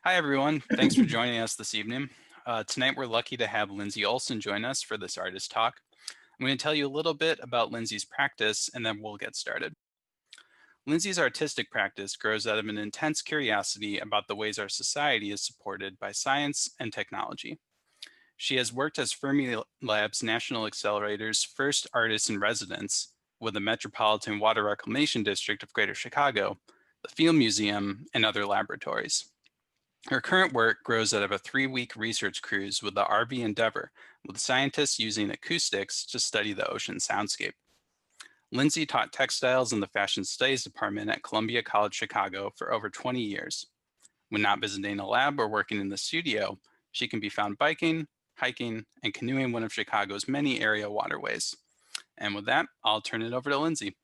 Hi, everyone. Thanks for joining us this evening. Tonight, we're lucky to have Lindsay Olson join us for this artist talk. I'm going to tell you a little bit about Lindsay's practice, and then we'll get started. Lindsay's artistic practice grows out of an intense curiosity about the ways our society is supported by science and technology. She has worked as Fermilab's National Accelerator's first artist in residence with the Metropolitan Water Reclamation District of Greater Chicago, the Field Museum, and other laboratories. Her current work grows out of a 3-week research cruise with the RV Endeavor, with scientists using acoustics to study the ocean soundscape. Lindsay taught textiles in the Fashion Studies Department at Columbia College Chicago for over 20 years. When not visiting a lab or working in the studio, she can be found biking, hiking, and canoeing one of Chicago's many area waterways. And with that, I'll turn it over to Lindsay.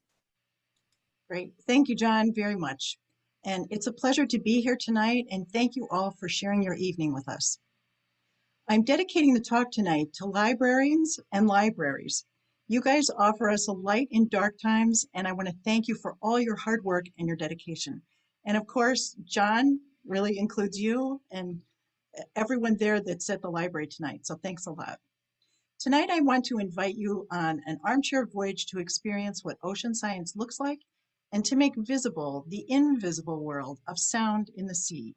Great. Thank you, John, very much. And it's a pleasure to be here tonight, and thank you all for sharing your evening with us. I'm dedicating the talk tonight to librarians and libraries. You guys offer us a light in dark times, and I want to thank you for all your hard work and your dedication. And of course, John really includes you and everyone there that's at the library tonight, so thanks a lot. Tonight, I want to invite you on an armchair voyage to experience what ocean science looks like and to make visible the invisible world of sound in the sea.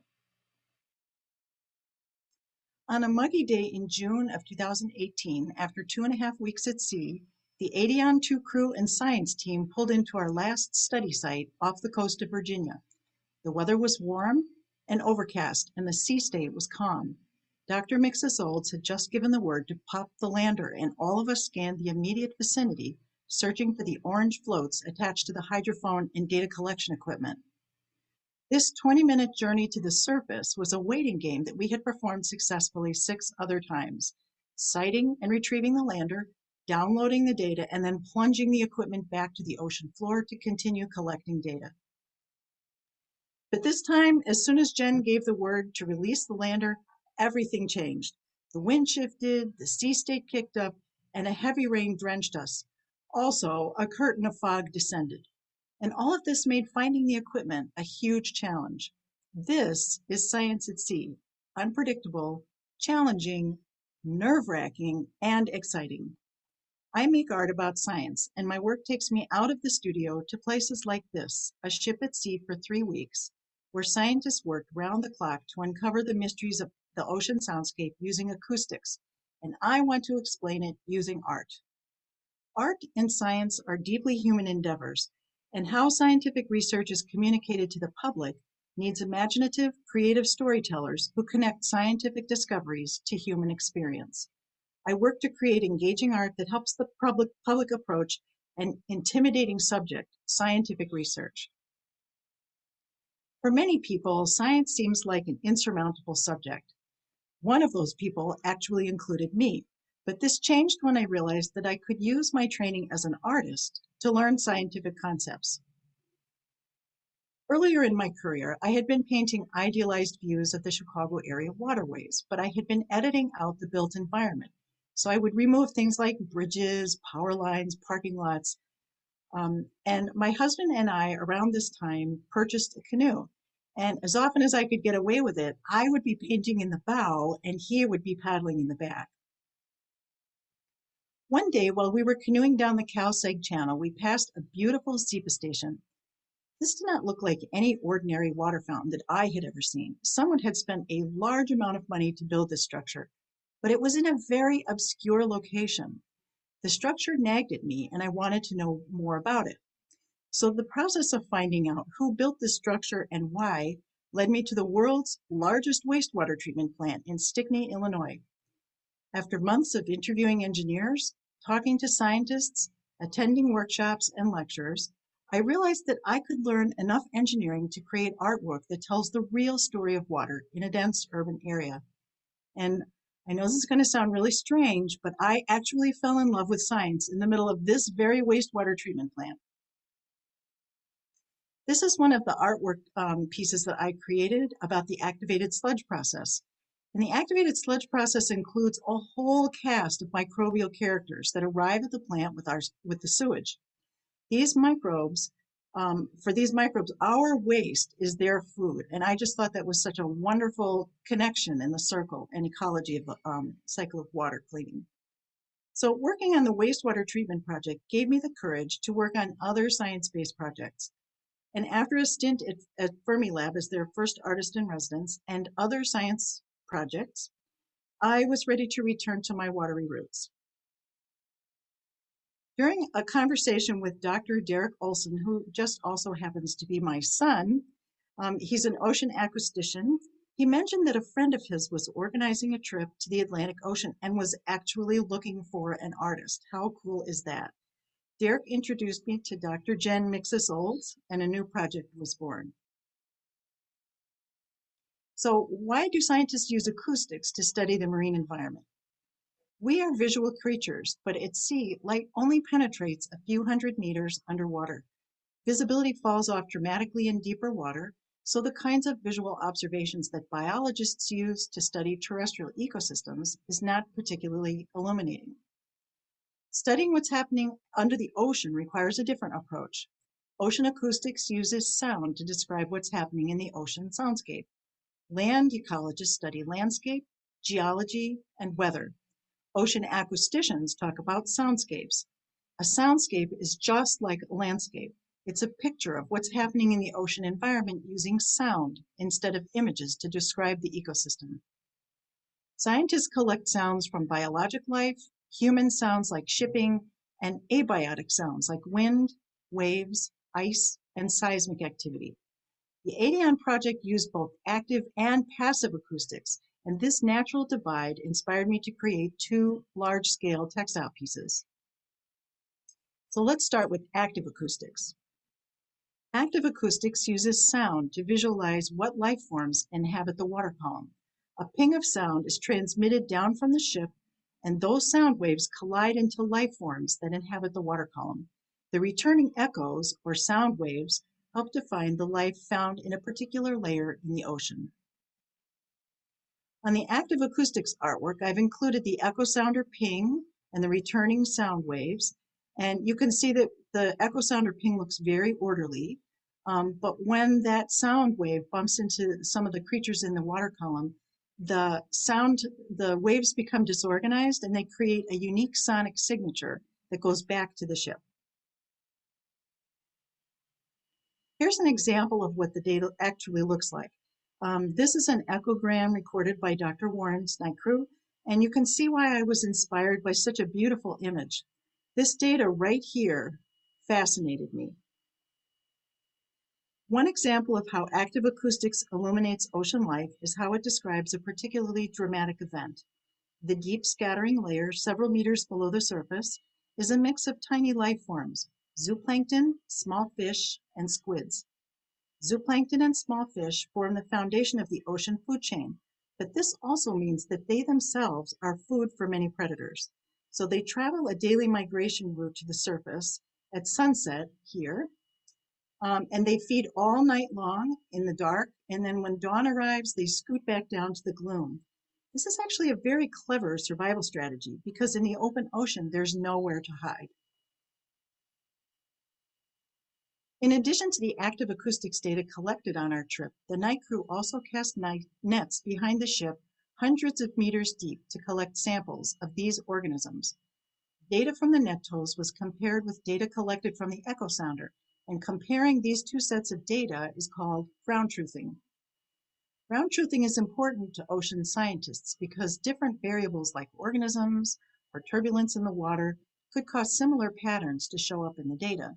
On a muggy day in June of 2018, after 2.5 weeks at sea, the Adion 2 crew and science team pulled into our last study site off the coast of Virginia. The weather was warm and overcast, and the sea state was calm. Dr. Mixus-Olds had just given the word to pop the lander, and all of us scanned the immediate vicinity, searching for the orange floats attached to the hydrophone and data collection equipment. This 20-minute journey to the surface was a waiting game that we had performed successfully 6 other times, sighting and retrieving the lander, downloading the data, and then plunging the equipment back to the ocean floor to continue collecting data. But this time, as soon as Jen gave the word to release the lander, everything changed. The wind shifted, the sea state kicked up, and a heavy rain drenched us. Also, a curtain of fog descended. And all of this made finding the equipment a huge challenge. This is science at sea: unpredictable, challenging, nerve-wracking, and exciting. I make art about science, and my work takes me out of the studio to places like this, a ship at sea for 3 weeks, where scientists worked round the clock to uncover the mysteries of the ocean soundscape using acoustics, and I want to explain it using art. Art and science are deeply human endeavors, and how scientific research is communicated to the public needs imaginative, creative storytellers who connect scientific discoveries to human experience. I work to create engaging art that helps the public approach an intimidating subject, scientific research. For many people, science seems like an insurmountable subject. One of those people actually included me, but this changed when I realized that I could use my training as an artist to learn scientific concepts. Earlier in my career, I had been painting idealized views of the Chicago area waterways, but I had been editing out the built environment. So I would remove things like bridges, power lines, parking lots. And my husband and I, around this time, purchased a canoe. And as often as I could get away with it, I would be painting in the bow and he would be paddling in the back. One day, while we were canoeing down the Calseg Channel, we passed a beautiful SEPA station. This did not look like any ordinary water fountain that I had ever seen. Someone had spent a large amount of money to build this structure, but it was in a very obscure location. The structure nagged at me, and I wanted to know more about it. So the process of finding out who built this structure and why led me to the world's largest wastewater treatment plant in Stickney, Illinois. After months of interviewing engineers, talking to scientists, attending workshops and lectures, I realized that I could learn enough engineering to create artwork that tells the real story of water in a dense urban area. And I know this is going to sound really strange, but I actually fell in love with science in the middle of this very wastewater treatment plant. This is one of the artwork pieces that I created about the activated sludge process. And the activated sludge process includes a whole cast of microbial characters that arrive at the plant with the sewage. These microbes For these microbes, our waste is their food. And I just thought that was such a wonderful connection in the circle and ecology of the cycle of water cleaning. So working on the wastewater treatment project gave me the courage to work on other science-based projects. And after a stint at Fermilab as their first artist in residence and other science projects, I was ready to return to my watery roots. During a conversation with Dr. Derek Olson, who just also happens to be my son, he's an ocean acoustician. He mentioned that a friend of his was organizing a trip to the Atlantic Ocean and was actually looking for an artist. How cool is that? Derek introduced me to Dr. Jen Mixus-Olds, and a new project was born. So why do scientists use acoustics to study the marine environment? We are visual creatures, but at sea, light only penetrates a few hundred meters underwater. Visibility falls off dramatically in deeper water, so the kinds of visual observations that biologists use to study terrestrial ecosystems is not particularly illuminating. Studying what's happening under the ocean requires a different approach. Ocean acoustics uses sound to describe what's happening in the ocean soundscape. Land ecologists study landscape, geology, and weather. Ocean acousticians talk about soundscapes. A soundscape is just like a landscape. It's a picture of what's happening in the ocean environment using sound instead of images to describe the ecosystem. Scientists collect sounds from biologic life, human sounds like shipping, and abiotic sounds like wind, waves, ice, and seismic activity. The ADION project used both active and passive acoustics, and this natural divide inspired me to create two large-scale textile pieces. So let's start with active acoustics. Active acoustics uses sound to visualize what life forms inhabit the water column. A ping of sound is transmitted down from the ship, and those sound waves collide into life forms that inhabit the water column. The returning echoes, or sound waves, help define the life found in a particular layer in the ocean. On the active acoustics artwork, I've included the echo sounder ping and the returning sound waves. And you can see that the echo sounder ping looks very orderly. But when that sound wave bumps into some of the creatures in the water column, the waves become disorganized and they create a unique sonic signature that goes back to the ship. Here's an example of what the data actually looks like. This is an echogram recorded by Dr. Warren's night crew, and you can see why I was inspired by such a beautiful image. This data right here fascinated me. One example of how active acoustics illuminates ocean life is how it describes a particularly dramatic event. The deep scattering layer, several meters below the surface, is a mix of tiny life forms, zooplankton, small fish, and squids. Zooplankton and small fish form the foundation of the ocean food chain, but this also means that they themselves are food for many predators. So they travel a daily migration route to the surface at sunset here, and they feed all night long in the dark, and then when dawn arrives, they scoot back down to the gloom. This is actually a very clever survival strategy because in the open ocean, there's nowhere to hide. In addition to the active acoustics data collected on our trip, the night crew also cast nets behind the ship hundreds of meters deep to collect samples of these organisms. Data from the net tolls was compared with data collected from the echo sounder, and comparing these two sets of data is called ground truthing. Ground truthing is important to ocean scientists because different variables like organisms or turbulence in the water could cause similar patterns to show up in the data.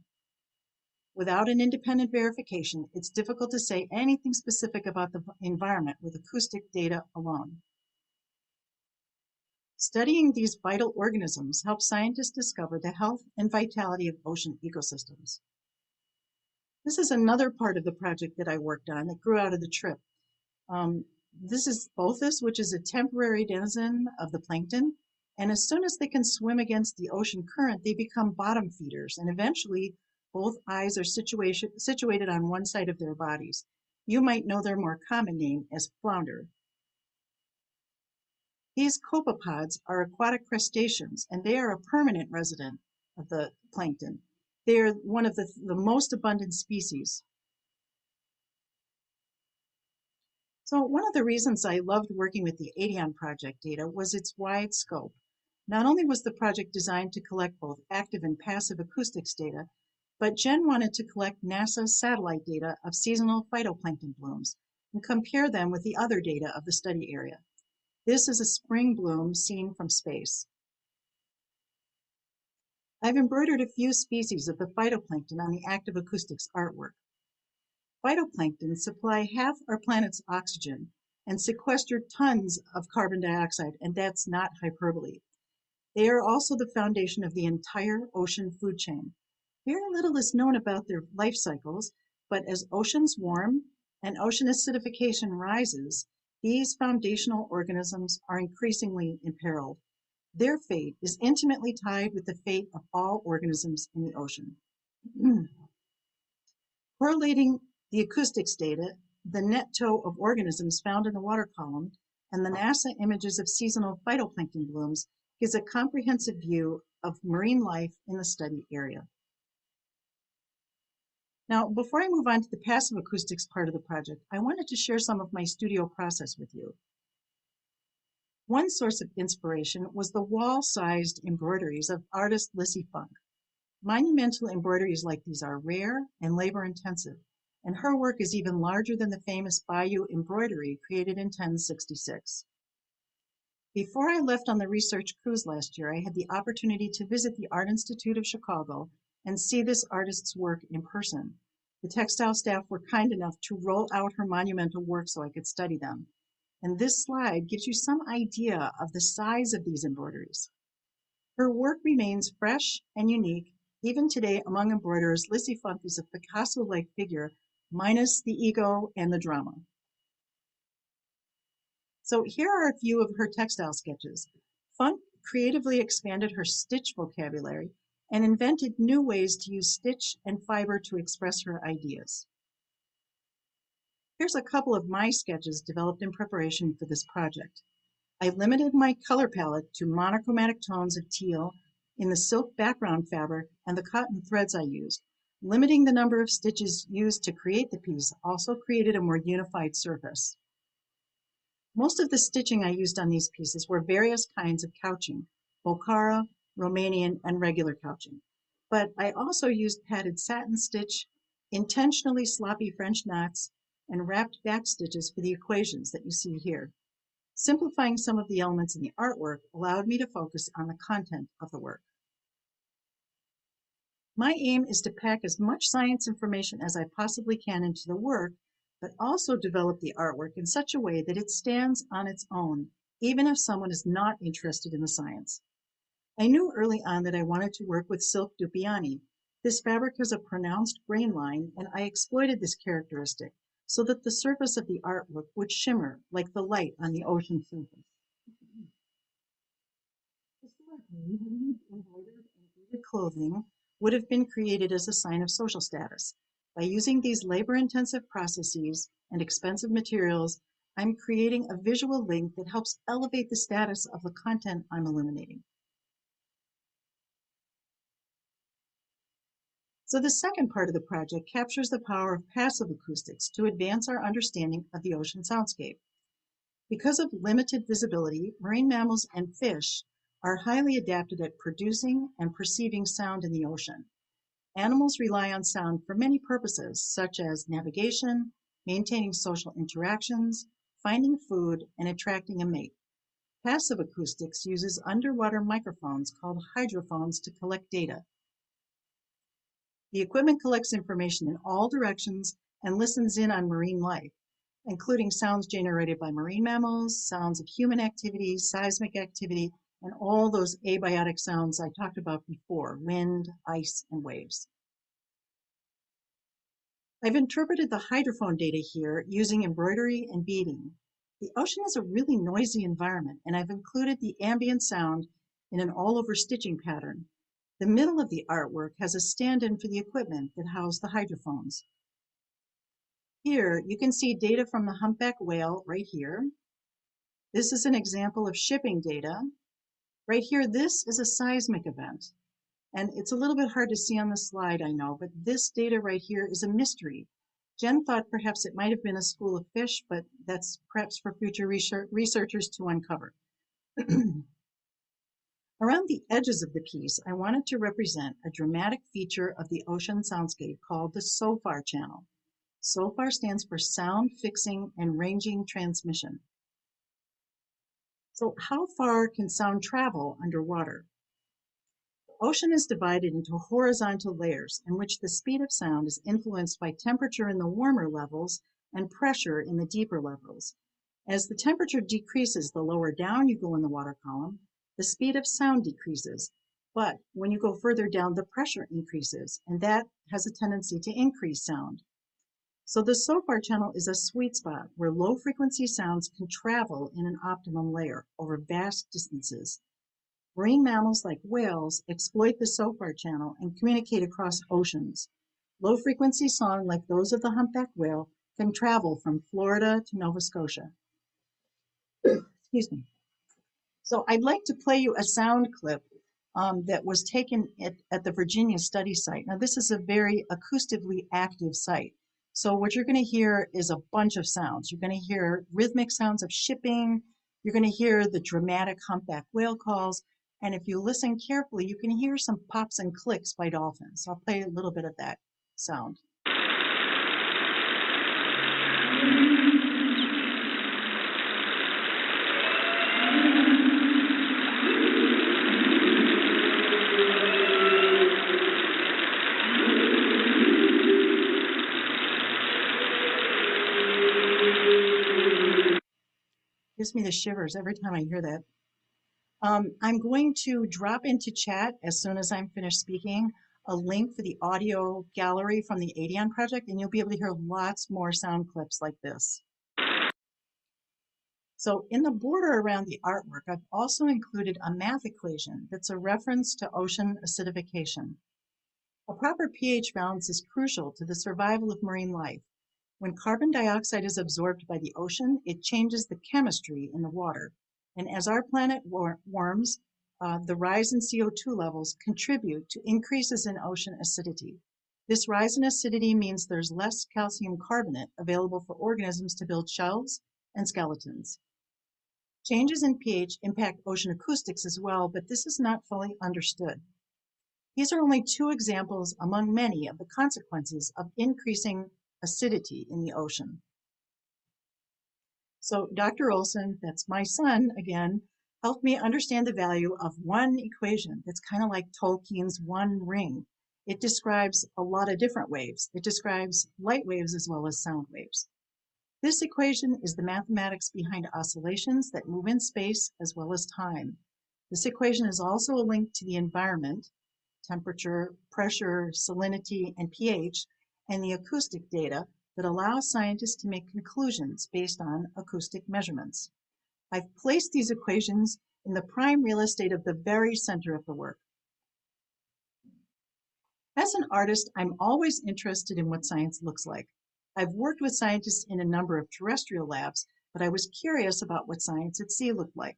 Without an independent verification, it's difficult to say anything specific about the environment with acoustic data alone. Studying these vital organisms helps scientists discover the health and vitality of ocean ecosystems. This is another part of the project that I worked on that grew out of the trip. This is Bothus, which is a temporary denizen of the plankton, and as soon as they can swim against the ocean current, they become bottom feeders, and eventually both eyes are situated on one side of their bodies. You might know their more common name as flounder. These copepods are aquatic crustaceans, and they are a permanent resident of the plankton. They're one of the most abundant species. So one of the reasons I loved working with the ADION project data was its wide scope. Not only was the project designed to collect both active and passive acoustics data, but Jen wanted to collect NASA satellite data of seasonal phytoplankton blooms and compare them with the other data of the study area. This is a spring bloom seen from space. I've embroidered a few species of the phytoplankton on the active acoustics artwork. Phytoplankton supply half our planet's oxygen and sequester tons of carbon dioxide, and that's not hyperbole. They are also the foundation of the entire ocean food chain. Very little is known about their life cycles, but as oceans warm and ocean acidification rises, these foundational organisms are increasingly imperiled. Their fate is intimately tied with the fate of all organisms in the ocean. Correlating the acoustics data, the net tow of organisms found in the water column, and the NASA images of seasonal phytoplankton blooms gives a comprehensive view of marine life in the study area. Now, before I move on to the passive acoustics part of the project, I wanted to share some of my studio process with you. One source of inspiration was the wall-sized embroideries of artist Lissy Funk. Monumental embroideries like these are rare and labor-intensive, and her work is even larger than the famous Bayou embroidery created in 1066. Before I left on the research cruise last year, I had the opportunity to visit the Art Institute of Chicago and see this artist's work in person. The textile staff were kind enough to roll out her monumental work so I could study them. And this slide gives you some idea of the size of these embroideries. Her work remains fresh and unique. Even today, among embroiderers, Lissy Funk is a Picasso-like figure, minus the ego and the drama. So here are a few of her textile sketches. Funk creatively expanded her stitch vocabulary and invented new ways to use stitch and fiber to express her ideas. Here's a couple of my sketches developed in preparation for this project. I limited my color palette to monochromatic tones of teal in the silk background fabric and the cotton threads I used. Limiting the number of stitches used to create the piece also created a more unified surface. Most of the stitching I used on these pieces were various kinds of couching, Bokhara, Romanian, and regular couching. But I also used padded satin stitch, intentionally sloppy French knots, and wrapped back stitches for the equations that you see here. Simplifying some of the elements in the artwork allowed me to focus on the content of the work. My aim is to pack as much science information as I possibly can into the work, but also develop the artwork in such a way that it stands on its own, even if someone is not interested in the science. I knew early on that I wanted to work with silk dupioni. This fabric has a pronounced grain line, and I exploited this characteristic so that the surface of the artwork would shimmer like the light on the ocean surface. Historically, embroidered and beaded clothing would have been created as a sign of social status. By using these labor-intensive processes and expensive materials, I'm creating a visual link that helps elevate the status of the content I'm illuminating. So the second part of the project captures the power of passive acoustics to advance our understanding of the ocean soundscape. Because of limited visibility, marine mammals and fish are highly adapted at producing and perceiving sound in the ocean. Animals rely on sound for many purposes, such as navigation, maintaining social interactions, finding food, and attracting a mate. Passive acoustics uses underwater microphones called hydrophones to collect data. The equipment collects information in all directions and listens in on marine life, including sounds generated by marine mammals, sounds of human activity, seismic activity, and all those abiotic sounds I talked about before, wind, ice, and waves. I've interpreted the hydrophone data here using embroidery and beading. The ocean is a really noisy environment, and I've included the ambient sound in an all-over stitching pattern. The middle of the artwork has a stand-in for the equipment that house the hydrophones. Here, you can see data from the humpback whale right here. This is an example of shipping data. Right here, this is a seismic event. And it's a little bit hard to see on the slide, I know, but this data right here is a mystery. Jen thought perhaps it might have been a school of fish, but that's perhaps for future researchers to uncover. Around the edges of the piece, I wanted to represent a dramatic feature of the ocean soundscape called the Sofar Channel. Sofar stands for Sound Fixing and Ranging Transmission. So how far can sound travel underwater? The ocean is divided into horizontal layers in which the speed of sound is influenced by temperature in the warmer levels and pressure in the deeper levels. As the temperature decreases the lower down you go in the water column, the speed of sound decreases. But when you go further down, the pressure increases, and that has a tendency to increase sound. So the Sofar channel is a sweet spot where low frequency sounds can travel in an optimum layer over vast distances. Marine mammals like whales exploit the Sofar channel and communicate across oceans. Low frequency song like those of the humpback whale can travel from Florida to Nova Scotia. Excuse me. So I'd like to play you a sound clip that was taken at the Virginia study site. Now this is a very acoustically active site. So what you're going to hear is a bunch of sounds. You're going to hear rhythmic sounds of shipping. You're going to hear the dramatic humpback whale calls. And if you listen carefully, you can hear some pops and clicks by dolphins. So I'll play a little bit of that sound. Gives me the shivers every time I hear that. I'm going to drop into chat as soon as I'm finished speaking a link for the audio gallery from the Adion project, and you'll be able to hear lots more sound clips like this. So in the border around the artwork, I've also included a math equation that's a reference to ocean acidification. A proper pH balance is crucial to the survival of marine life. When carbon dioxide is absorbed by the ocean, it changes the chemistry in the water. And as our planet warms, the rise in CO2 levels contribute to increases in ocean acidity. This rise in acidity means there's less calcium carbonate available for organisms to build shells and skeletons. Changes in pH impact ocean acoustics as well, but this is not fully understood. These are only two examples among many of the consequences of increasing acidity in the ocean. So Dr. Olson, that's my son again, helped me understand the value of one equation that's kind of like Tolkien's one ring. It describes a lot of different waves. It describes light waves as well as sound waves. This equation is the mathematics behind oscillations that move in space as well as time. This equation is also a link to the environment, temperature, pressure, salinity, and pH, and the acoustic data that allows scientists to make conclusions based on acoustic measurements. I've placed these equations in the prime real estate of the very center of the work. As an artist, I'm always interested in what science looks like. I've worked with scientists in a number of terrestrial labs, but I was curious about what science at sea looked like.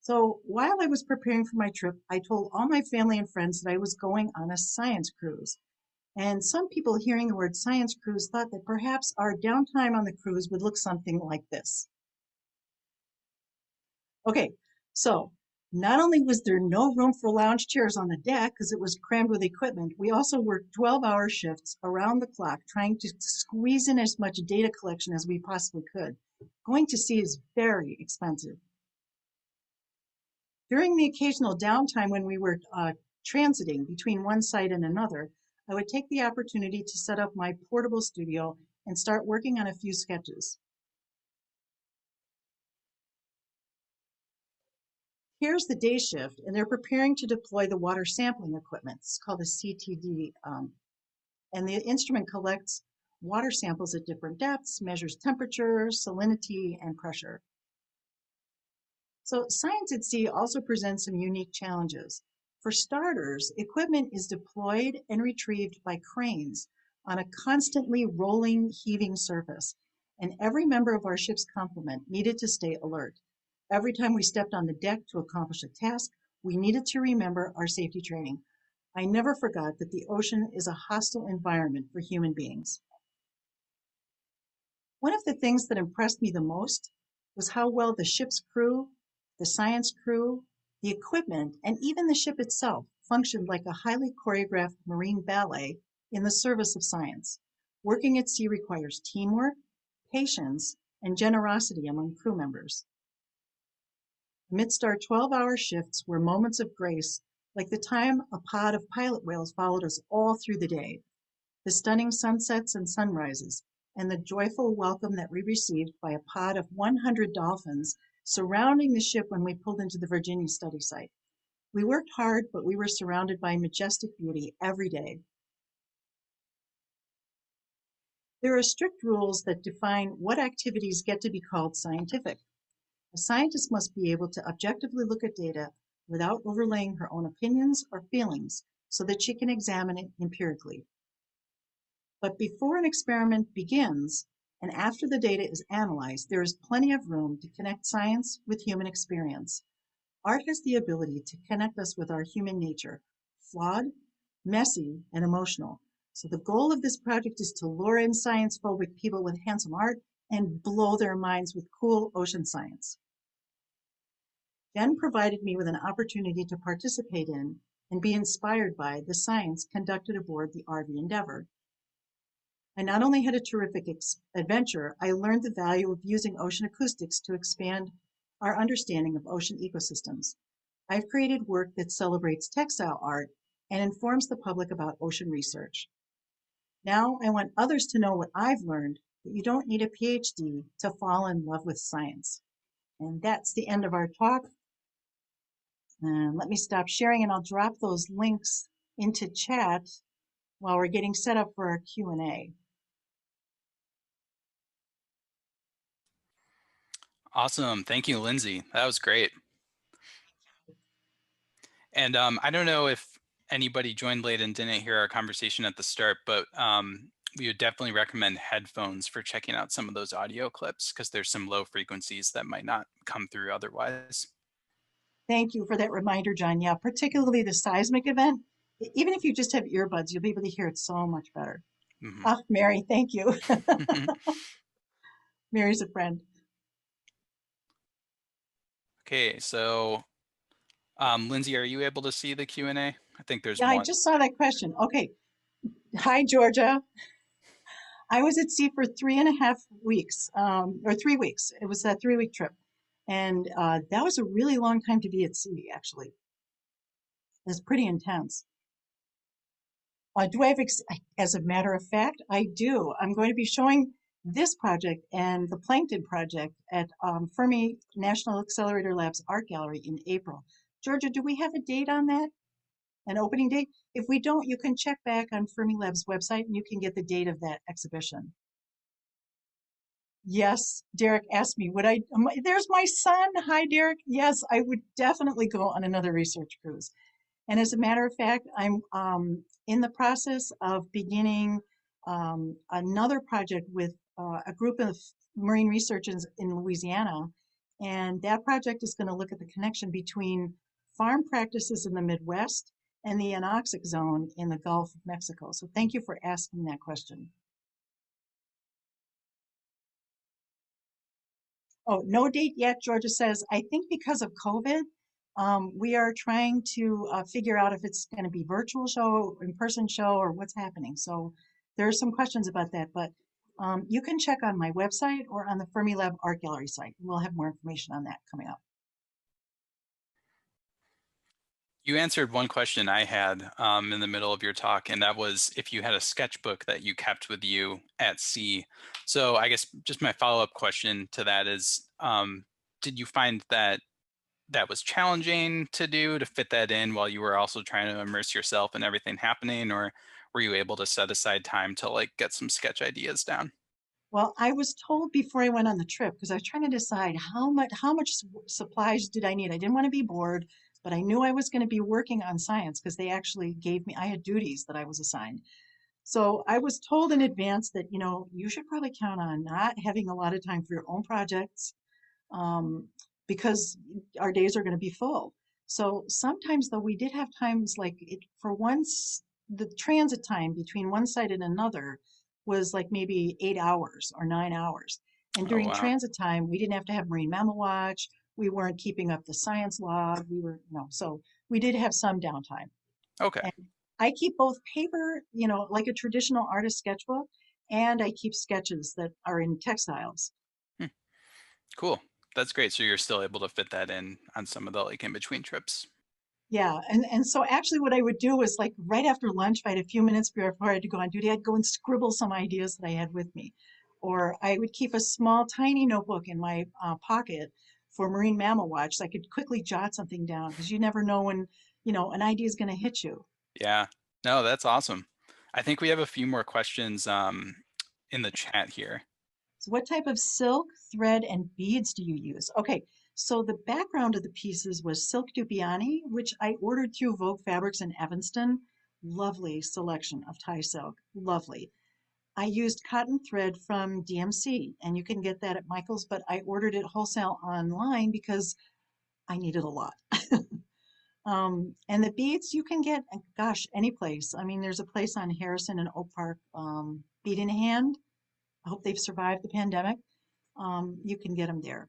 So while I was preparing for my trip, I told all my family and friends that I was going on a science cruise. And some people hearing the word science cruise thought that perhaps our downtime on the cruise would look something like this. Okay, so not only was there no room for lounge chairs on the deck because it was crammed with equipment, we also worked 12-hour shifts around the clock trying to squeeze in as much data collection as we possibly could. Going to sea is very expensive. During the occasional downtime when we were transiting between one site and another, I would take the opportunity to set up my portable studio and start working on a few sketches. Here's the day shift, and they're preparing to deploy the water sampling equipment. It's called a CTD, and the instrument collects water samples at different depths, measures temperature, salinity, and pressure. So science at sea also presents some unique challenges. For starters, equipment is deployed and retrieved by cranes on a constantly rolling, heaving surface, and every member of our ship's complement needed to stay alert. Every time we stepped on the deck to accomplish a task, we needed to remember our safety training. I never forgot that the ocean is a hostile environment for human beings. One of the things that impressed me the most was how well the ship's crew, the science crew, the equipment, and even the ship itself functioned like a highly choreographed marine ballet in the service of science. Working at sea requires teamwork, patience, and generosity among crew members. Amidst our 12-hour shifts were moments of grace, like the time a pod of pilot whales followed us all through the day, the stunning sunsets and sunrises, and the joyful welcome that we received by a pod of 100 dolphins surrounding the ship when we pulled into the Virginia study site. We worked hard, but we were surrounded by majestic beauty every day. There are strict rules that define what activities get to be called scientific. A scientist must be able to objectively look at data without overlaying her own opinions or feelings so that she can examine it empirically. But before an experiment begins and after the data is analyzed, there is plenty of room to connect science with human experience. Art has the ability to connect us with our human nature, flawed, messy, and emotional. So the goal of this project is to lure in science-phobic people with handsome art and blow their minds with cool ocean science. Jen provided me with an opportunity to participate in and be inspired by the science conducted aboard the RV Endeavor. I not only had a terrific adventure, I learned the value of using ocean acoustics to expand our understanding of ocean ecosystems. I've created work that celebrates textile art and informs the public about ocean research. Now I want others to know what I've learned, that you don't need a PhD to fall in love with science. And that's the end of our talk. Let me stop sharing and I'll drop those links into chat while we're getting set up for our Q&A. Awesome. Thank you, Lindsay. That was great. And I don't know if anybody joined late and didn't hear our conversation at the start, but we would definitely recommend headphones for checking out some of those audio clips because there's some low frequencies that might not come through otherwise. Thank you for that reminder, John. Yeah, particularly the seismic event. Even if you just have earbuds, you'll be able to hear it so much better. Mm-hmm. Ah, Mary, thank you. Mary's a friend. Okay, so Lindsay, are you able to see the Q&A? I think there's Yeah, I one. just saw that question. Okay. Hi, Georgia. I was at sea for 3.5 weeks, or 3 weeks. It was a 3-week trip. And that was a really long time to be at sea, actually. It was pretty intense. Do I have, as a matter of fact, I do. I'm going to be showing this project and the Plankton project at Fermi National Accelerator Labs Art Gallery in April. Georgia, do we have a date on that? An opening date? If we don't, you can check back on Fermi Lab's website and you can get the date of that exhibition. Yes, Derek asked me, would I, there's my son. Hi, Derek. Yes, I would definitely go on another research cruise. And as a matter of fact, I'm in the process of beginning another project with a group of marine researchers in Louisiana. And that project is going to look at the connection between farm practices in the Midwest and the anoxic zone in the Gulf of Mexico. So thank you for asking that question. Oh, no date yet, Georgia says. I think because of COVID, we are trying to figure out if it's going to be virtual show, in-person show, or what's happening. So there are some questions about that, but you can check on my website or on the Fermilab Art Gallery site. We'll have more information on that coming up. You answered one question I had in the middle of your talk, and that was if you had a sketchbook that you kept with you at sea. So I guess just my follow-up question to that is, did you find that that was challenging to do to fit that in while you were also trying to immerse yourself in everything happening, or were you able to set aside time to like get some sketch ideas down? Well, I was told before I went on the trip, because I was trying to decide how much supplies did I need. I didn't want to be bored, but I knew I was going to be working on science because they actually gave me, I had duties that I was assigned. So I was told in advance that, you should probably count on not having a lot of time for your own projects, because our days are going to be full. So sometimes though we did have times like it for once the transit time between one site and another was like maybe 8 hours or 9 hours. And Oh, during wow. transit time, we didn't have to have Marine Mammal Watch. We weren't keeping up the science log. We were no, so we did have some downtime. Okay. And I keep both paper, like a traditional artist sketchbook, and I keep sketches that are in textiles. Hmm, cool. That's great. So you're still able to fit that in on some of the like in between trips. Yeah, and so actually what I would do was like right after lunch, if I had a few minutes before I had to go on duty, I'd go and scribble some ideas that I had with me. Or I would keep a small, tiny notebook in my pocket for Marine Mammal Watch so I could quickly jot something down because you never know when, an idea is going to hit you. Yeah. No, that's awesome. I think we have a few more questions in the chat here. So what type of silk, thread, and beads do you use? Okay, so the background of the pieces was silk Dupiani, which I ordered through Vogue Fabrics in Evanston. Lovely selection of Thai silk, lovely. I used cotton thread from DMC, and you can get that at Michael's, but I ordered it wholesale online because I needed a lot. And the beads you can get, gosh, any place. I mean, there's a place on Harrison and Oak Park, Bead in Hand. I hope they've survived the pandemic. You can get them there.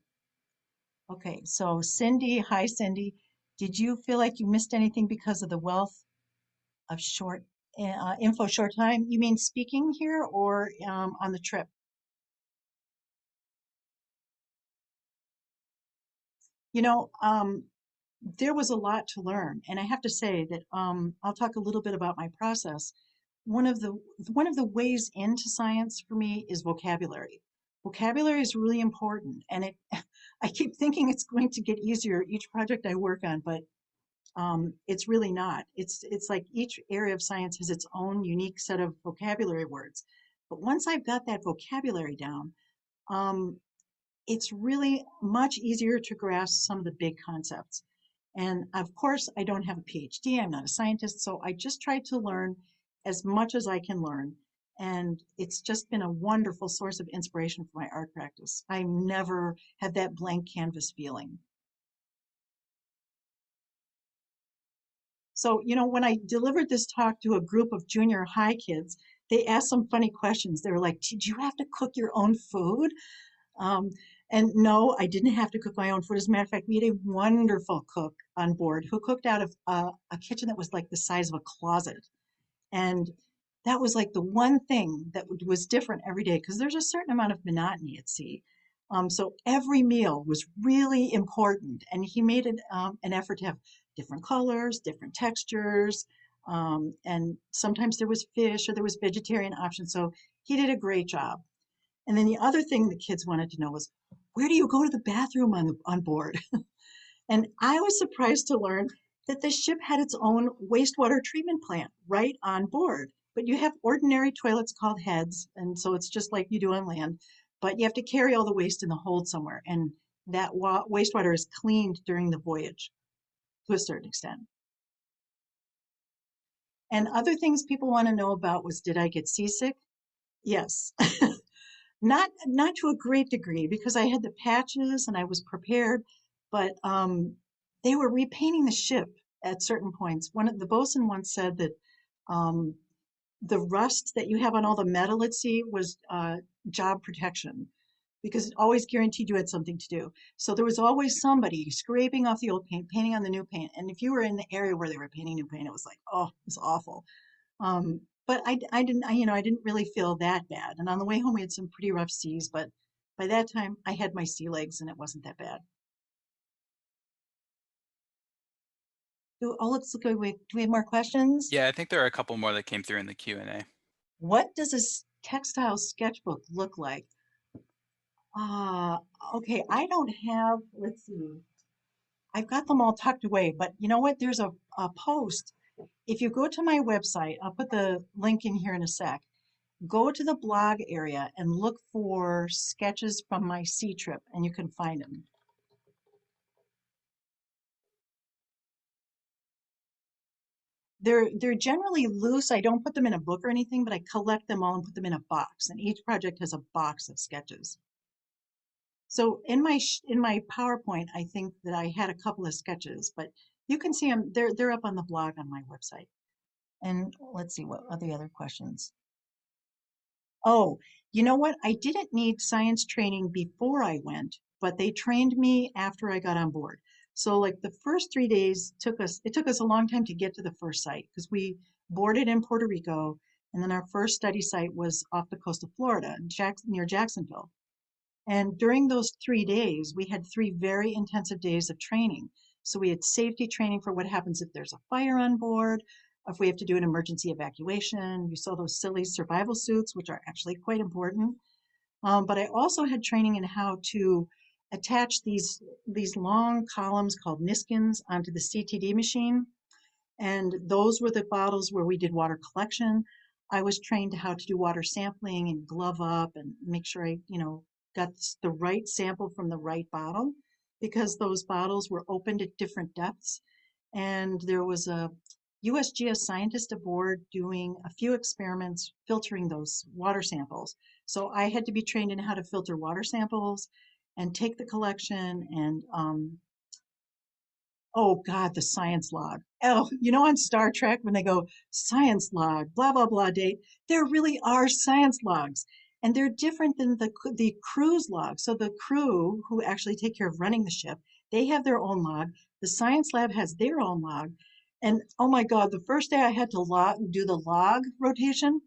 Okay, so Cindy, hi Cindy. Did you feel like you missed anything because of the wealth of short time? You mean speaking here or on the trip? You know, there was a lot to learn, and I have to say that I'll talk a little bit about my process. One of the ways into science for me is vocabulary. Vocabulary is really important, and it I keep thinking it's going to get easier each project I work on, but it's really not. It's like each area of science has its own unique set of vocabulary words. But once I've got that vocabulary down, um, it's really much easier to grasp some of the big concepts. And of course, I don't have a PhD, I'm not a scientist, so I just try to learn as much as I can learn. And it's just been a wonderful source of inspiration for my art practice. I never had that blank canvas feeling. So, when I delivered this talk to a group of junior high kids, they asked some funny questions. They were like, "Did you have to cook your own food?" Um, and no, I didn't have to cook my own food. As a matter of fact, we had a wonderful cook on board who cooked out of a kitchen that was like the size of a closet. And that was like the one thing that was different every day because there's a certain amount of monotony at sea. So every meal was really important, and he made an effort to have different colors, different textures, and sometimes there was fish or there was vegetarian options. So he did a great job. And then the other thing the kids wanted to know was, where do you go to the bathroom on board? And I was surprised to learn that the ship had its own wastewater treatment plant right on board. But you have ordinary toilets called heads, and so it's just like you do on land. But you have to carry all the waste in the hold somewhere, and that wastewater is cleaned during the voyage to a certain extent. And other things people want to know about was, did I get seasick? Yes. Not to a great degree because I had the patches and I was prepared, but they were repainting the ship at certain points. One of the bosun once said that um, the rust that you have on all the metal at sea was job protection because it always guaranteed you had something to do. So there was always somebody scraping off the old paint, painting on the new paint. And if you were in the area where they were painting new paint, it was like, oh, it was awful. But I didn't really feel that bad. And on the way home, we had some pretty rough seas, but by that time, I had my sea legs and it wasn't that bad. Let's look. Do we have more questions? Yeah, I think there are a couple more that came through in the Q&A. What does a textile sketchbook look like? Ah, okay. I don't have, let's see. I've got them all tucked away, but you know what? There's a post. If you go to my website, I'll put the link in here in a sec. Go to the blog area and look for sketches from my sea trip, and you can find them. They're generally loose. I don't put them in a book or anything, but I collect them all and put them in a box, and each project has a box of sketches. So in my PowerPoint, I think that I had a couple of sketches, but You can see them. They're up on the blog on my website. And let's see, what are the other questions? Oh, you know what? I didn't need science training before I went, but they trained me after I got on board. So like the first 3 days it took us a long time to get to the first site because we boarded in Puerto Rico, and then our first study site was off the coast of Florida, near Jacksonville. And during those 3 days, we had 3 very intensive days of training. So we had safety training for what happens if there's a fire on board, if we have to do an emergency evacuation. You saw those silly survival suits, which are actually quite important. But I also had training in how to attach these long columns called niskins onto the CTD machine. And those were the bottles where we did water collection. I was trained how to do water sampling and glove up and make sure I got the right sample from the right bottle because those bottles were opened at different depths. And there was a USGS scientist aboard doing a few experiments filtering those water samples. So I had to be trained in how to filter water samples and take the collection and oh God, the science log. Oh, on Star Trek when they go science log, blah blah blah date, there really are science logs, and they're different than the crew's log. So the crew who actually take care of running the ship, they have their own log. The science lab has their own log, and oh my God, the first day I had to do the log rotation,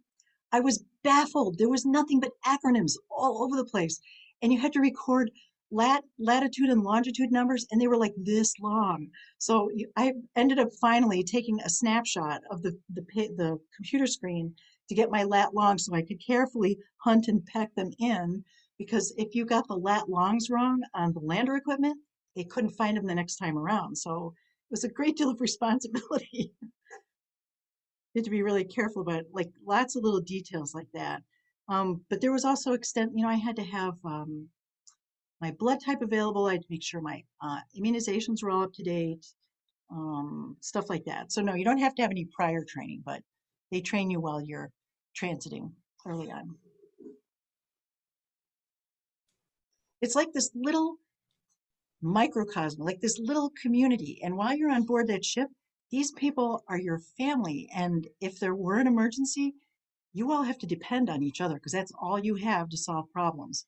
I was baffled. There was nothing but acronyms all over the place. And you had to record latitude and longitude numbers, and they were like this long. So I ended up finally taking a snapshot of the computer screen to get my lat longs so I could carefully hunt and peck them in. Because if you got the lat longs wrong on the lander equipment, they couldn't find them the next time around. So it was a great deal of responsibility. You had to be really careful about like lots of little details like that. But there was also I had to have my blood type available. I had to make sure my immunizations were all up to date, stuff like that. So no, you don't have to have any prior training, but they train you while you're transiting early on. It's like this little microcosm, like this little community. And while you're on board that ship, these people are your family. And if there were an emergency, you all have to depend on each other because that's all you have to solve problems.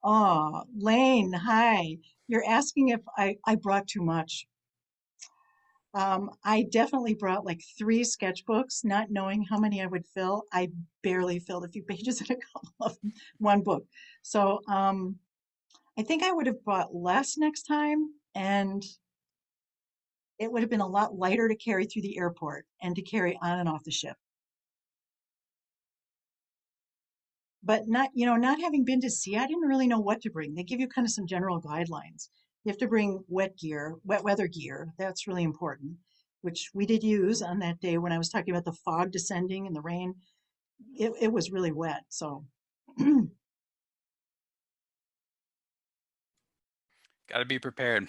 Oh, Lane, hi. You're asking if I brought too much. I definitely brought like 3 sketchbooks, not knowing how many I would fill. I barely filled a few pages in a couple of one book. So I think I would have brought less next time, and it would have been a lot lighter to carry through the airport and to carry on and off the ship. But not having been to sea, I didn't really know what to bring. They give you kind of some general guidelines. You have to bring wet weather gear. That's really important, which we did use on that day when I was talking about the fog descending and the rain. It was really wet, so Got to be prepared.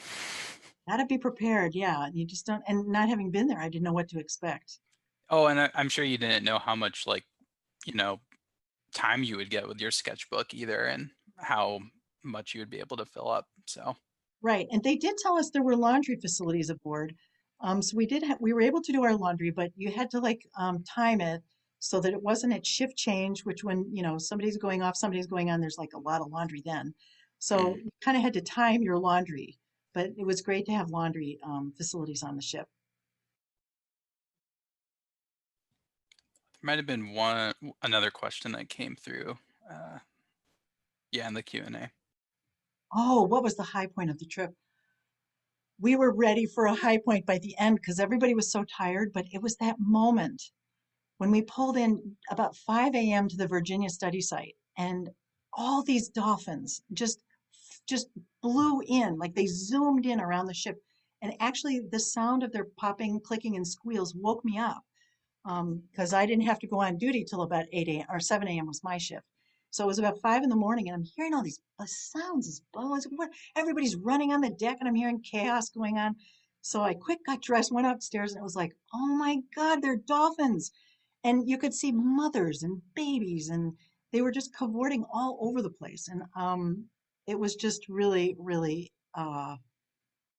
gotta be prepared. Yeah, you just don't. And not having been there, I didn't know what to expect. Oh, and I'm sure you didn't know how much you know, time you would get with your sketchbook either, and how much you would be able to fill up. So Right, and they did tell us there were laundry facilities aboard. So we were able to do our laundry, but you had to like time it so that it wasn't at shift change, which when somebody's going off, somebody's going on, there's like a lot of laundry then. So mm, you kind of had to time your laundry, but it was great to have laundry facilities on the ship. there might have been another question that came through. Uh, yeah, in the Q&A. Oh, what was the high point of the trip? We were ready for a high point by the end because everybody was so tired, but it was that moment when we pulled in about 5 a.m. to the Virginia study site, and all these dolphins just blew in, like they zoomed in around the ship. And actually, the sound of their popping, clicking, and squeals woke me up because I didn't have to go on duty till about 8 a.m. or 7 a.m. was my shift. So it was about 5 in the morning, and I'm hearing all these sounds, these blows. Everybody's running on the deck, and I'm hearing chaos going on. So I quick got dressed, went upstairs, and it was like, oh my God, they're dolphins. And you could see mothers and babies, and they were just cavorting all over the place. And it was just really, really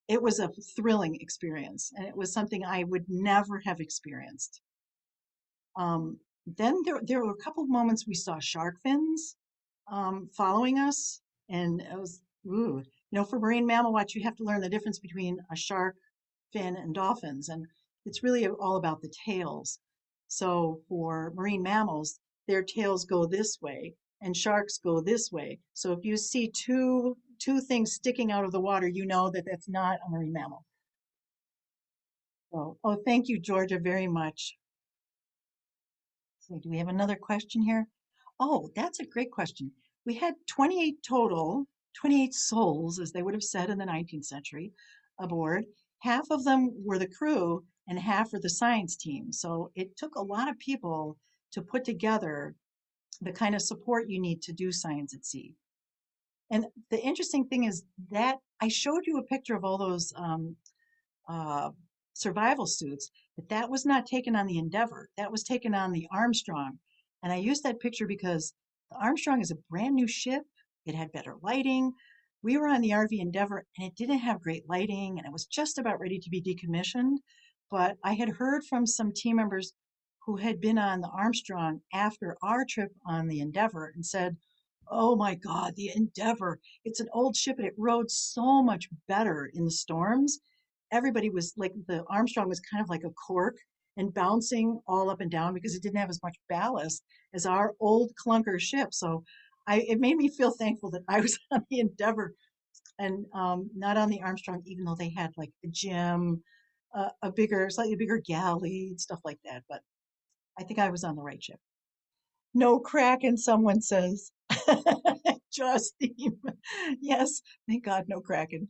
it was a thrilling experience, and it was something I would never have experienced. Then there were a couple of moments we saw shark fins following us, and it was, ooh, for Marine Mammal Watch, you have to learn the difference between a shark fin and dolphins, and it's really all about the tails. So for marine mammals, their tails go this way, and sharks go this way. So if you see two things sticking out of the water, you know that that's not a marine mammal. So, oh, thank you, Georgia, very much. So do we have another question here? Oh, that's a great question. We had 28 total, 28 souls, as they would have said in the 19th century, aboard. Half of them were the crew and half were the science team. So it took a lot of people to put together the kind of support you need to do science at sea. And the interesting thing is that I showed you a picture of all those uh, survival suits, but that was not taken on the Endeavour. That was taken on the Armstrong. And I used that picture because the Armstrong is a brand new ship. It had better lighting. We were on the RV Endeavour and it didn't have great lighting and it was just about ready to be decommissioned. But I had heard from some team members who had been on the Armstrong after our trip on the Endeavour and said, "Oh my God, the Endeavour, it's an old ship and it rode so much better in the storms." Everybody was like, the Armstrong was kind of like a cork and bouncing all up and down because it didn't have as much ballast as our old clunker ship. So it made me feel thankful that I was on the Endeavour and not on the Armstrong, even though they had like a gym, a bigger, slightly bigger galley, stuff like that. But I think I was on the right ship. No Kraken, someone says. Justine. Yes, thank God, no Kraken.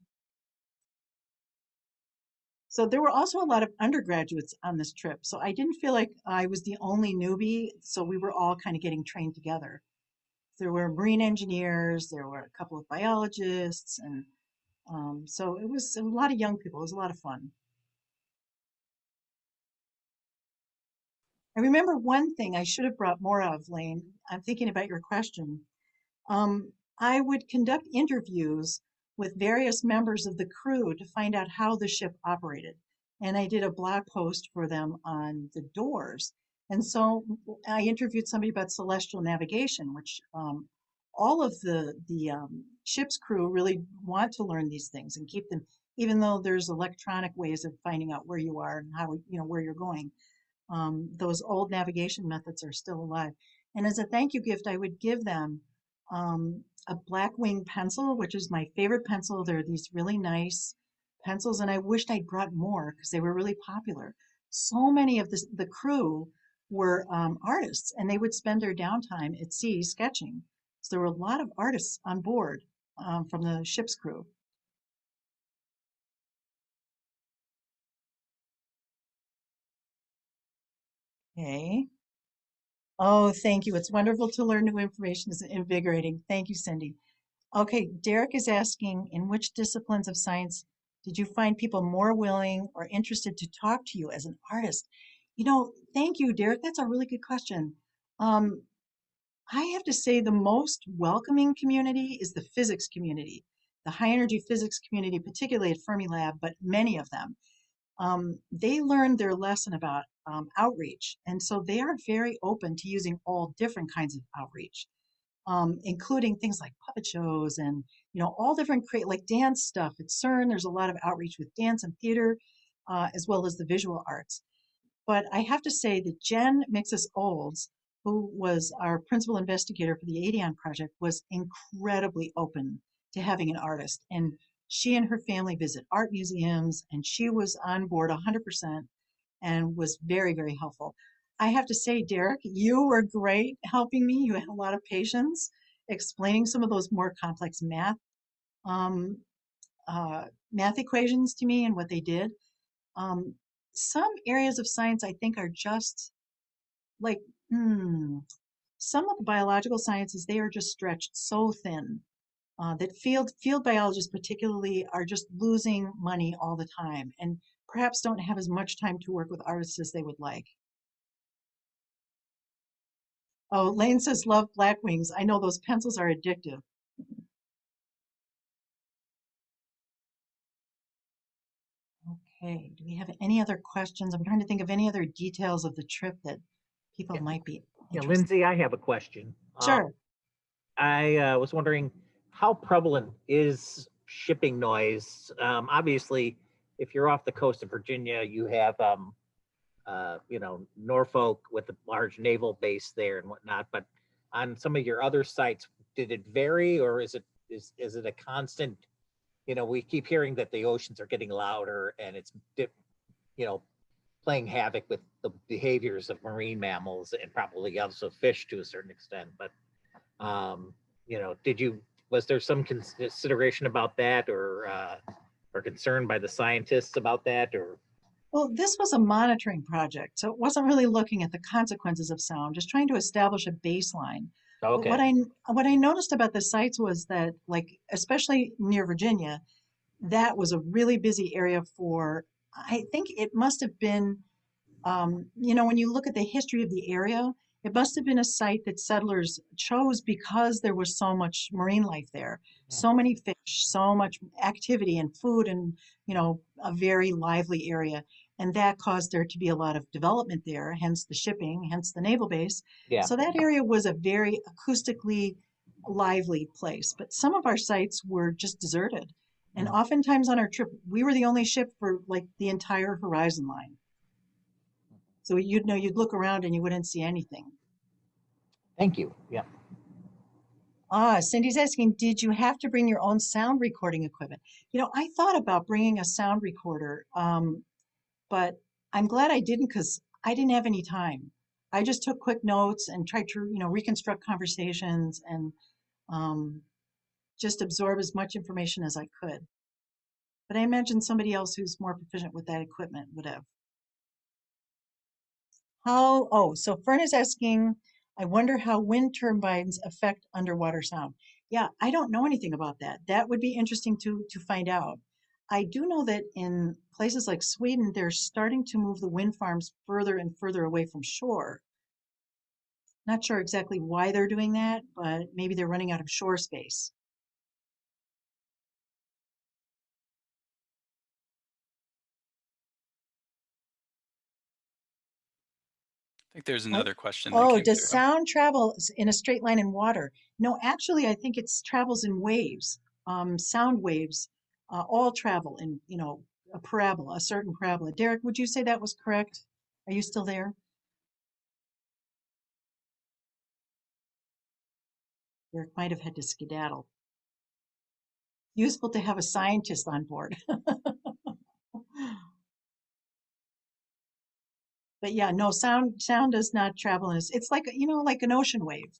So there were also a lot of undergraduates on this trip. So I didn't feel like I was the only newbie. So we were all kind of getting trained together. There were marine engineers, there were a couple of biologists, and so it was a lot of young people. It was a lot of fun. I remember one thing I should have brought more of, Lane. I'm thinking about your question. I would conduct interviews with various members of the crew to find out how the ship operated. And I did a blog post for them on the doors. And so I interviewed somebody about celestial navigation, which all of the ship's crew really want to learn these things and keep them, even though there's electronic ways of finding out where you are and how, where you're going. Those old navigation methods are still alive. And as a thank you gift, I would give them a Blackwing pencil, which is my favorite pencil. They're these really nice pencils, and I wished I'd brought more because they were really popular. So many of the crew were artists, and they would spend their downtime at sea sketching. So there were a lot of artists on board from the ship's crew. Okay. Oh, thank you. It's wonderful to learn new information. It's invigorating. Thank you, Cindy. Okay, Derek is asking, in which disciplines of science did you find people more willing or interested to talk to you as an artist? Thank you, Derek. That's a really good question. Um, I have to say the most welcoming community is the physics community, the high energy physics community, particularly at Fermilab, but many of them. They learned their lesson about outreach, and so they are very open to using all different kinds of outreach, including things like puppet shows and all different create like dance stuff at CERN. There's a lot of outreach with dance and theater, as well as the visual arts. But I have to say that Jen Mixus Olds, who was our principal investigator for the Adion project, was incredibly open to having an artist. And she and her family visit art museums, and she was on board 100% and was very, very helpful. I have to say, Derek, you were great helping me. You had a lot of patience explaining some of those more complex um, math equations to me and what they did. Um, some areas of science I think are just like, some of the biological sciences, they are just stretched so thin that field biologists particularly are just losing money all the time and perhaps don't have as much time to work with artists as they would like. Oh, Lane says love black wings. I know those pencils are addictive. Okay, do we have any other questions? I'm trying to think of any other details of the trip that people Yeah, might be yeah, interested. Lindsay, I have a question. Sure. I was wondering how prevalent is shipping noise? Obviously, if you're off the coast of Virginia, you have Norfolk with a large naval base there and whatnot. But on some of your other sites, did it vary, or is it a constant? We keep hearing that the oceans are getting louder, and it's playing havoc with the behaviors of marine mammals and probably also fish to a certain extent. But was there some consideration about that, or concern by the scientists about that, or? Well, this was a monitoring project, so it wasn't really looking at the consequences of sound, just trying to establish a baseline. But what Okay. I noticed about the sites was that, like, especially near Virginia, that was a really busy area for, I think it must have been, when you look at the history of the area, it must have been a site that settlers chose because there was so much marine life there, Hmm. so many fish, so much activity and food, and, a very lively area. And that caused there to be a lot of development there, hence the shipping, hence the naval base. Yeah. So that area was a very acoustically lively place. But some of our sites were just deserted. And Hmm. oftentimes on our trip, we were the only ship for like the entire horizon line. So you'd look around and you wouldn't see anything. Thank you. Yeah. Cindy's asking, did you have to bring your own sound recording equipment? I thought about bringing a sound recorder, but I'm glad I didn't because I didn't have any time. I just took quick notes and tried to, reconstruct conversations and um, just absorb as much information as I could. But I imagine somebody else who's more proficient with that equipment would have. So Fern is asking, I wonder how wind turbines affect underwater sound. Yeah, I don't know anything about that. That would be interesting to find out. I do know that in places like Sweden, they're starting to move the wind farms further and further away from shore. Not sure exactly why they're doing that, but maybe they're running out of shore space. I think there's Oh, another question that oh, came does through. sound travel in a straight line in water? No, actually, I think it travels in waves. Sound waves all travel in, a parabola, a certain parabola. Derek, would you say that was correct? Are you still there? Derek might have had to skedaddle. Useful to have a scientist on board. But yeah, no, sound does not travel in it's like, like an ocean wave.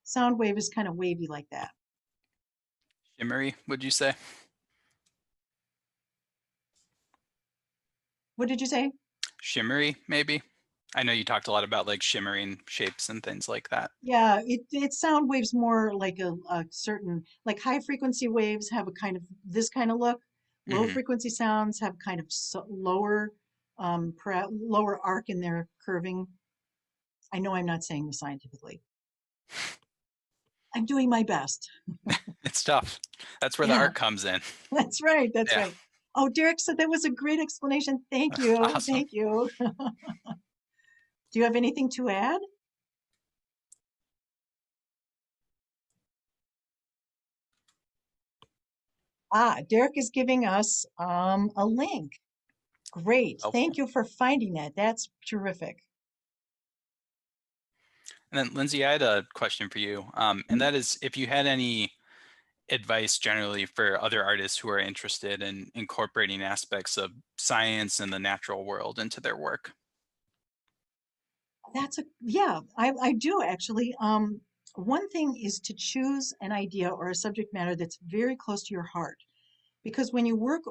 Sound wave is kind of wavy like that. Shimmery, would you say? What did you say? Shimmery, maybe? I know you talked a lot about like shimmering shapes and things like that. Yeah, it sound waves more like a certain, like high frequency waves have a kind of this kind of look. Low Hmm. frequency sounds have kind of lower lower arc in their curving. I know I'm not saying this scientifically. I'm doing my best. It's tough. That's where the Yeah, art comes in. that's right. That's Yeah. right. Oh, Derek said that was a great explanation. Thank you. Awesome. Thank you. Do you have anything to add? Derek is giving us a link. Great. Helpful. Thank you for finding that. That's terrific. And then Lindsay, I had a question for you. And that is if you had any advice generally for other artists who are interested in incorporating aspects of science and the natural world into their work. Yeah, I do actually. One thing is to choose an idea or a subject matter that's very close to your heart. Because when you work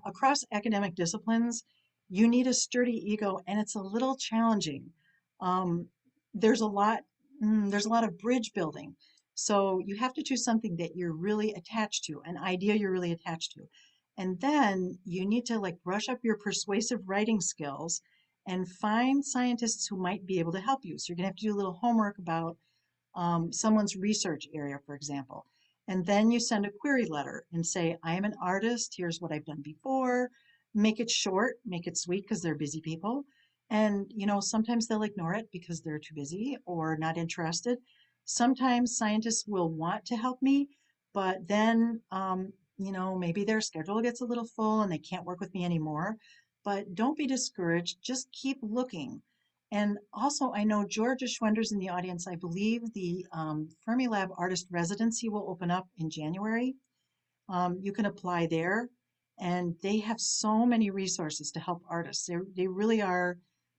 across academic disciplines, you need a sturdy ego, and it's a little challenging. Um, there's a lot, there's a lot of bridge building. So you have to choose something that you're really attached to, an idea you're really attached to. And then you need to like brush up your persuasive writing skills and find scientists who might be able to help you. So you're gonna have to do a little homework about someone's research area, for example. And then you send a query letter and say, I am an artist. Here's what I've done before. Make it short, make it sweet because they're busy people. And, sometimes they'll ignore it because they're too busy or not interested. Sometimes scientists will want to help me, but then, maybe their schedule gets a little full and they can't work with me anymore. But don't be discouraged. Just keep looking. And also, I know Georgia Schwender's in the audience. I believe the Fermilab Artist Residency will open up in January. You can apply there, and they have so many resources to help artists. They really have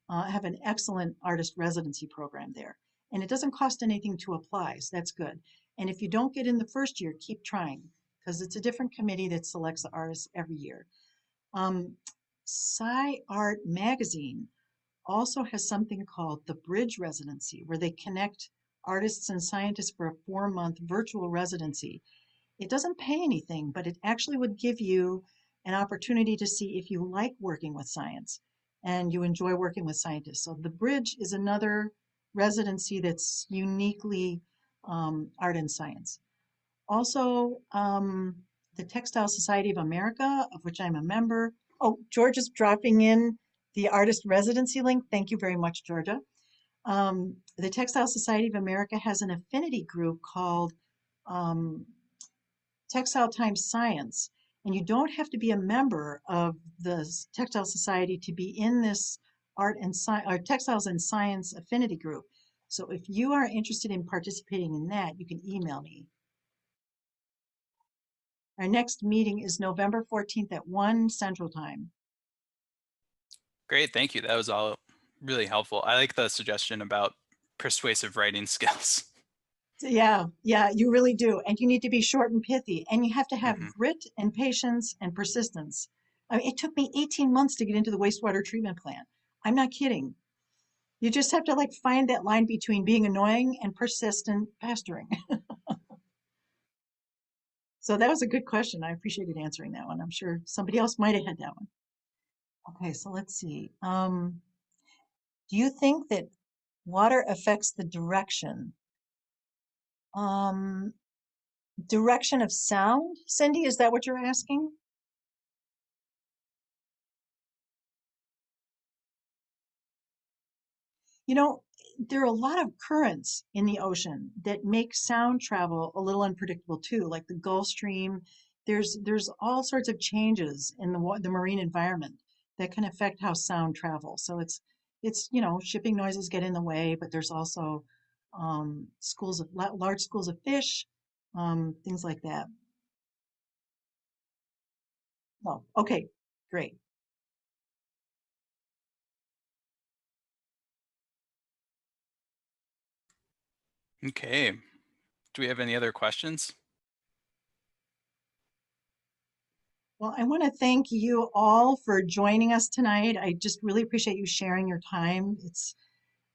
an excellent artist residency program there. And it doesn't cost anything to apply, so that's good. And if you don't get in the first year, keep trying, because it's a different committee that selects the artists every year. Sci Art Magazine also has something called the Bridge Residency, where they connect artists and scientists for a 4-month virtual residency. It doesn't pay anything, but it actually would give you an opportunity to see if you like working with science and you enjoy working with scientists. So the Bridge is another residency that's uniquely art and science. Also, the Textile Society of America, of which I'm a member. Oh, George is dropping in the artist residency link. Thank you very much, Georgia. The Textile Society of America has an affinity group called Textile Times Science, and you don't have to be a member of the Textile Society to be in this art and textiles and science affinity group. So if you are interested in participating in that, you can email me. Our next meeting is November 14th at 1 Central Time. Great, thank you. That was all really helpful. I like the suggestion about persuasive writing skills. So yeah, you really do. And you need to be short and pithy, and you have to have Mhm. grit and patience and persistence. I mean, it took me 18 months to get into the wastewater treatment plant. I'm not kidding. You just have to find that line between being annoying and persistent pastoring. So that was a good question. I appreciated answering that one. I'm sure somebody else might have had that one. Okay, so let's see. Do you think that water affects the um, direction of sound? Cindy, is that what you're asking? You know, there are a lot of currents in the ocean that make sound travel a little unpredictable too, like the Gulf Stream. There's all sorts of changes in the marine environment that can affect how sound travels. So it's shipping noises get in the way, but there's also large schools of fish, things like that. Oh, okay, great. Okay, do we have any other questions? Well, I want to thank you all for joining us tonight. I just really appreciate you sharing your time. It's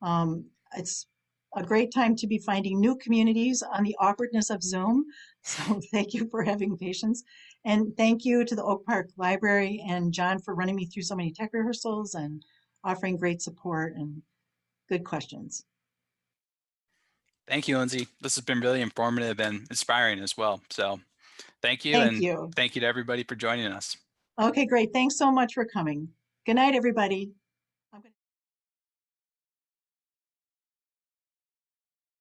a great time to be finding new communities on the awkwardness of Zoom. So thank you for having patience. And thank you to the Oak Park Library and John for running me through so many tech rehearsals and offering great support and good questions. Thank you, Lindsay. This has been really informative and inspiring as well. So thank you, Thank and you. thank you to everybody for joining us. Okay, great. Thanks so much for coming. Good night, everybody.